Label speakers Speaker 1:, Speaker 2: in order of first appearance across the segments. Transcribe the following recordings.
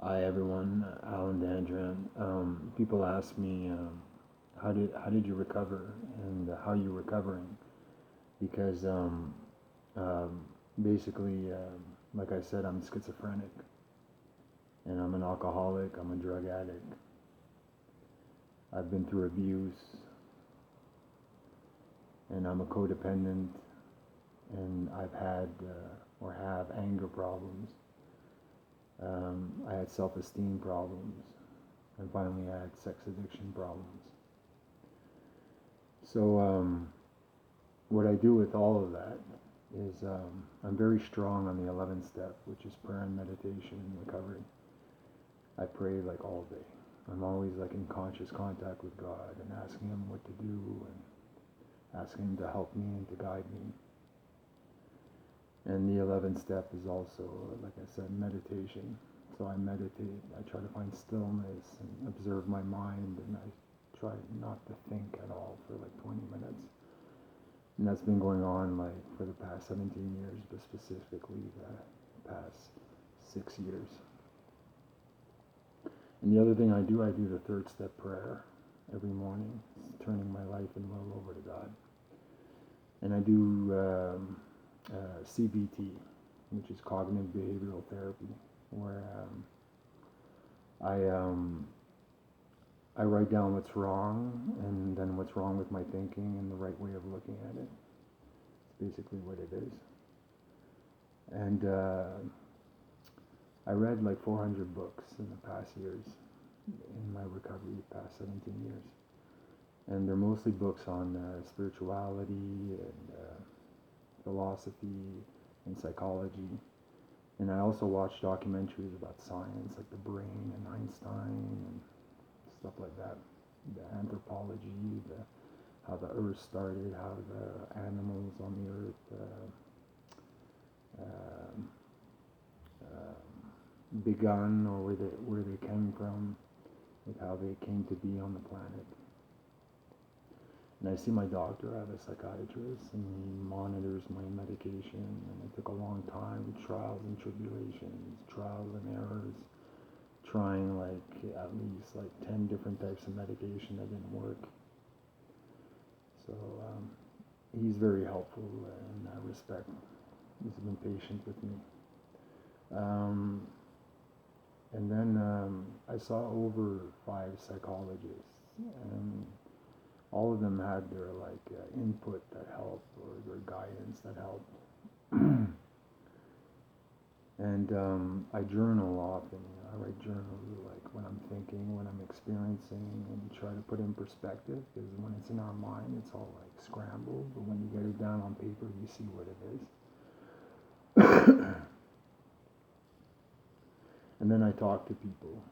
Speaker 1: Hi everyone, Alan Dandran. People ask me how did you recover and how are you recovering? Because basically, like I said, I'm schizophrenic and I'm an alcoholic. I'm a drug addict. I've been through abuse and I'm a codependent and I've had or have anger problems. I had self-esteem problems and finally I had sex addiction problems. So what I do with all of that is I'm very strong on the 11th step, which is prayer and meditation and recovery. I pray like all day. I'm always like in conscious contact with God and asking Him what to do and asking Him to help me and to guide me. And the 11th step is also, like I said, meditation. So I meditate. I try to find stillness and observe my mind, and I try not to think at all for like 20 minutes. And that's been going on like for the past 17 years, but specifically the past 6 years. And the other thing I do the third step prayer every morning, turning my life and will over to God. And I do CBT, which is cognitive behavioral therapy, where I write down what's wrong and then what's wrong with my thinking and the right way of looking at it. It's basically what it is. And I read like 400 books in the past years, in my recovery, the past 17 years. And they're mostly books on spirituality and philosophy and psychology. And I also watch documentaries about science, like the brain and Einstein and stuff like that. The anthropology, how the earth started, how the animals on the earth begun, or where they came from, with how they came to be on the planet. And I see my doctor, I have a psychiatrist, and he monitors my medication, and it took a long time, trials and tribulations, trials and errors, trying like at least like 10 different types of medication that didn't work. So he's very helpful in that respect. He's been patient with me. And then I saw over 5 psychologists, and all of them had their like input that helped or their guidance that helped. And I journal often. I write journals like when I'm thinking, when I'm experiencing, and try to put it in perspective. Because when it's in our mind, it's all like scrambled. But when you get it down on paper, you see what it is. And then I talk to people.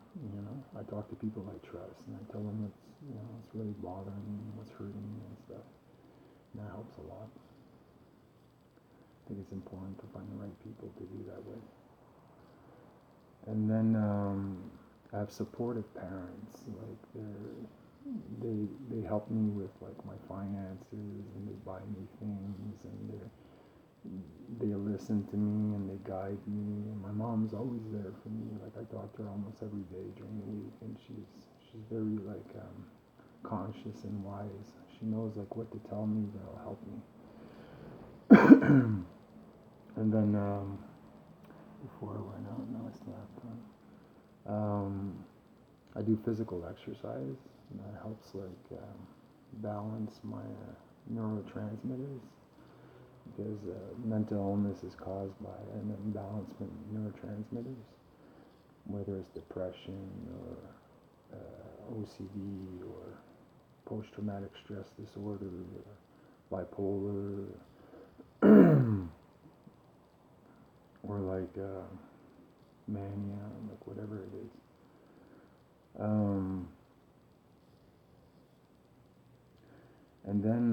Speaker 1: I talk to people I trust, and I tell them what's really bothering me, what's hurting me, and stuff. And that helps a lot. I think it's important to find the right people to do that with. And then I have supportive parents. Like they help me with like my finances, and they buy me things, and they listen to me and they guide me. And my mom's always there for me. Like I talk to her almost every day during the week, and she's very like conscious and wise. She knows like what to tell me that'll help me. And then before I went out, now I still have time. I do physical exercise, and that helps like balance my neurotransmitters, because mental illness is caused by an imbalancement in neurotransmitters, whether it's depression or OCD or post-traumatic stress disorder or bipolar or like mania, like whatever it is. And then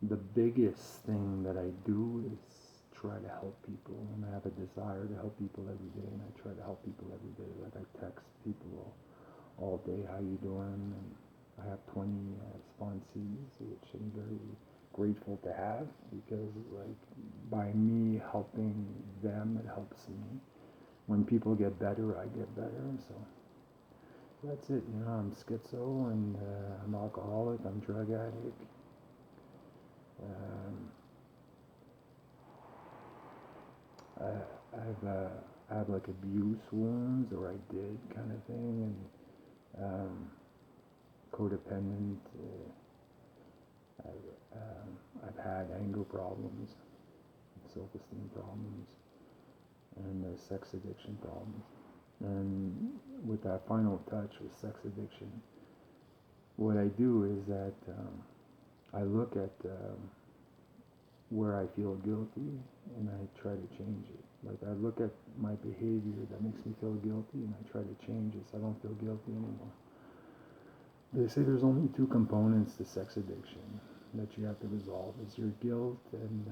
Speaker 1: the biggest thing that I do is try to help people, and I have a desire to help people every day, and I try to help people every day. Like I text people all day, how you doing? And I have 20 sponsees, which I'm very grateful to have, because like by me helping them, it helps me. when people get better, I get better. So that's it. I'm schizo and I'm alcoholic. I'm drug addict. Um, I have like abuse wounds, or I did kind of thing, and codependent. I've had anger problems, self-esteem problems, and sex addiction problems. And with that final touch with sex addiction, what I do is that I look at where I feel guilty and I try to change it. Like I look at my behavior that makes me feel guilty and I try to change it so I don't feel guilty anymore. They say there's only two components to sex addiction that you have to resolve. It's your guilt and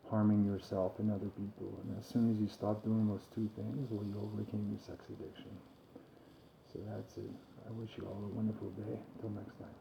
Speaker 1: harming yourself and other people. And as soon as you stop doing those two things, well, you overcame your sex addiction. So that's it. I wish you all a wonderful day. Until next time.